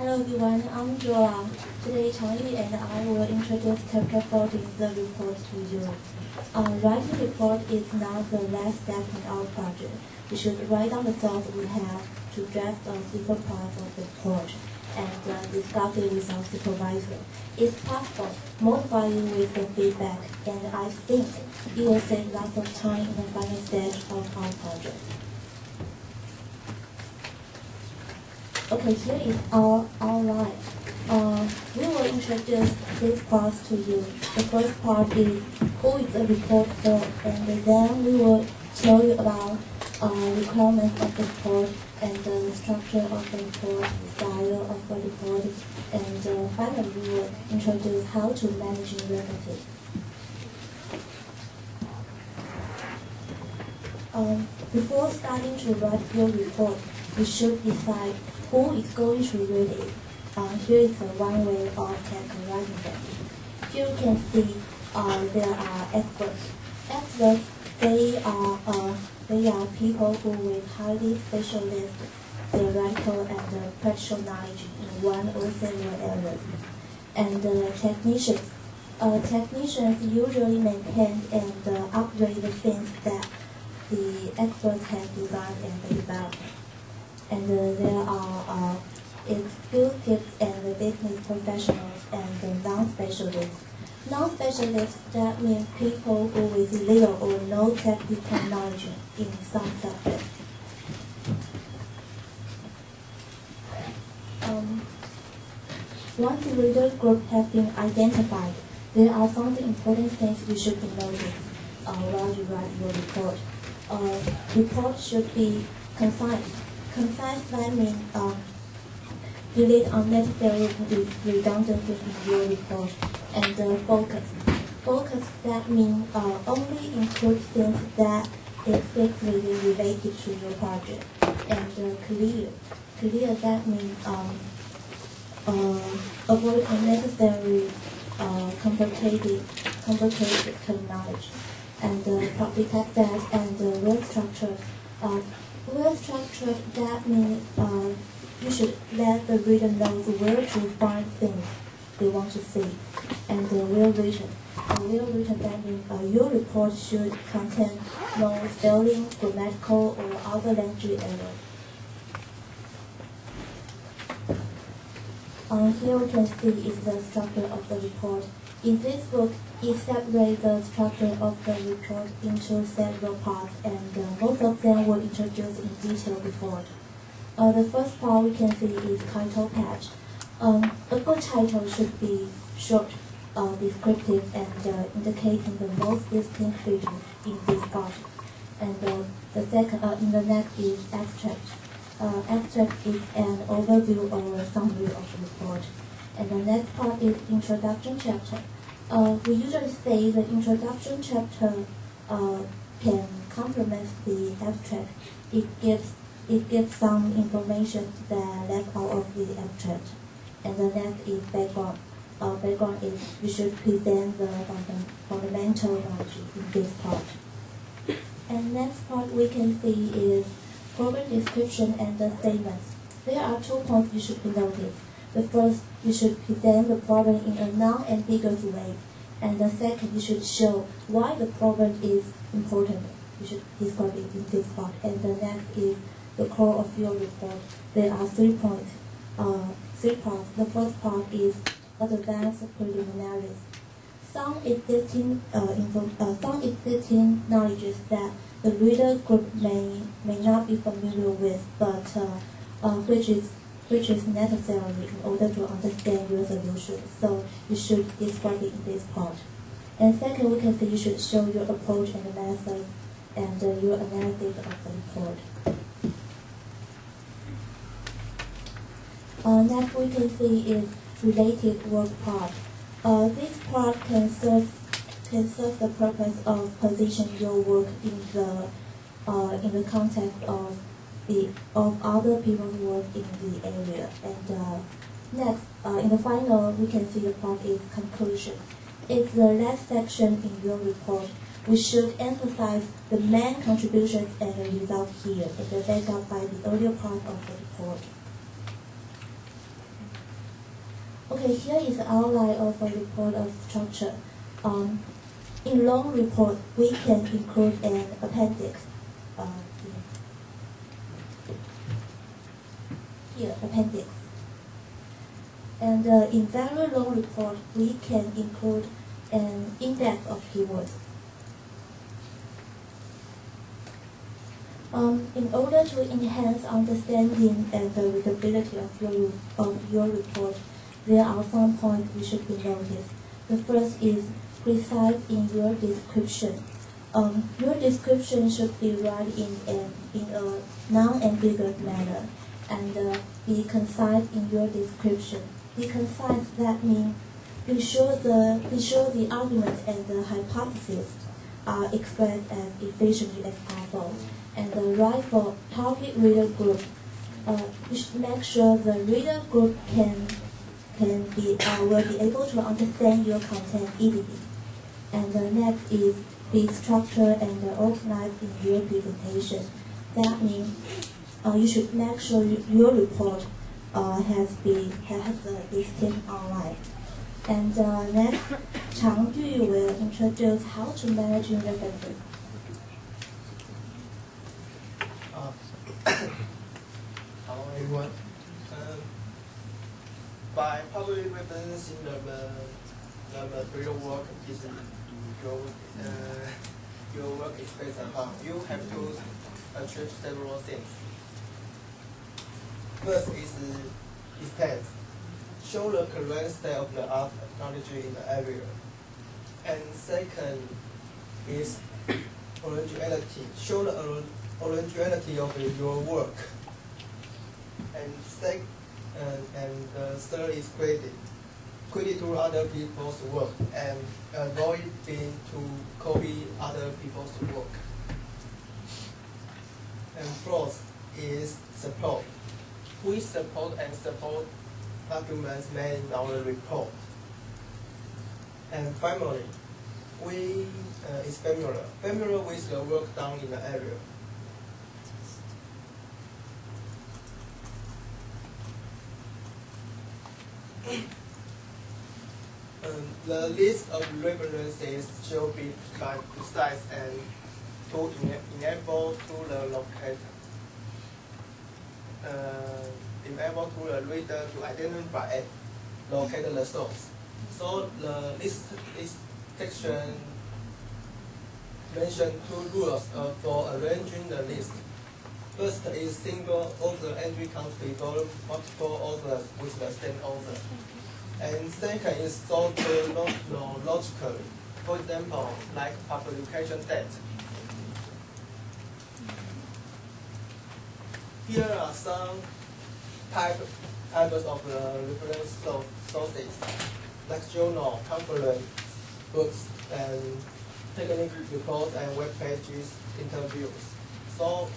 Hello everyone, I'm Joa. Today Charlie and I will introduce Chapter 14-The Report to you. Writing a report is not the last step in our project. We should write down the thoughts we have to draft on different parts of the report and discuss it with our supervisor. If possible, modify it with the feedback, and I think it will save lots of time in the final stage of our project. Okay, here is our outline. We will introduce these parts to you. The first part is who is the report for, and then we will tell you about requirements of the report and the structure of the report, style of the report, and finally we will introduce how to manage references. Before starting to write your report, you should decide who is going to read it. Here is one way of categorizing them. Here you can see there are experts. Experts, they are people who with highly specialist theoretical and practical knowledge in one or several areas. And technicians. Technicians usually maintain and upgrade the things that the experts have designed and developed. And there are executives and business professionals and non-specialists. Non-specialists, that means people who with little or no technical knowledge in some subject. Once the reader group has been identified, there are some important things you should notice while you write your report. Report should be concise. Concise, that means delete unnecessary redundancies in your report. And focus. Focus, that means only include things that explicitly related to your project. And clear. Clear, that means avoid unnecessary complicated terminology. And properly text that and well structured. Well structured, that means you should let the reader know where to find things they want to see. And well written. Well written, that means your report should contain no spelling, grammatical, or other language errors. Here we can see is the structure of the report. In this book, it separates the structure of the report into several parts, and most of them were introduced in detail before. The first part we can see is title page. A good title should be short, descriptive, and indicating the most distinct features in this part. And the second, in the next is abstract. Abstract is an overview or summary of the report. And the next part is introduction chapter. We usually say the introduction chapter can complement the abstract. It gives some information that left out of the abstract. And the next is background. Background is we should present the fundamental knowledge in this part. And next part we can see is problem description and the statements. There are 2 points you should notice. The first, you should present the problem in a non-ambiguous way. And the second, you should show why the problem is important. You should describe it in this part. And the next is the core of your report. There are 3 points. 3 parts. The first part is advanced preliminaries. Some existing knowledge that the reader group may not be familiar with, but which is necessary in order to understand your solution. So you should describe it in this part. And second, we can see you should show your approach and method and your analysis of the report. Next, we can see is related work part. This part can serve the purpose of positioning your work in the context of other people's work in the area. And next, in the final, we can see the part is conclusion. It's the last section in your report. We should emphasize the main contributions and the results here, and back up by the earlier part of the report. Okay, here is the outline of a report of structure. In long report, we can include an appendix. Here, appendix. And in very long report, we can include an index of keywords. In order to enhance understanding and the readability of your report, there are some points we should be noticed. The first is precise in your description. Your description should be right in a non-ambiguous manner, and be concise in your description. Be concise, that means be sure the arguments and the hypotheses are expressed as efficiently as possible. And right for target reader group, you should make sure the reader group will be able to understand your content easily. And the next is be structured and organized in your presentation. That means you should make sure your report has a distinct outline. And next, Chang-Yu will introduce how to manage your references. Hello everyone. By publicly referencing the material work is your work is based upon, you have to achieve several things. First is extent. Show the current state of the art technology in the area. And second is originality. Show the originality of your work. And third is credit. Credit to other people's work and avoid being to copy other people's work. And fourth is support. We support arguments made in our report. And finally, we is familiar with the work done in the area. The list of references should be precise and to enable to the reader to identify and locate the source. So the list section mentioned two rules for arranging the list. First is single author entry comes before multiple authors with the same author. And second is sorted logically. For example, like publication date. Here are some types of reference sources, like journal, conference, books, and technical reports and web pages, interviews. So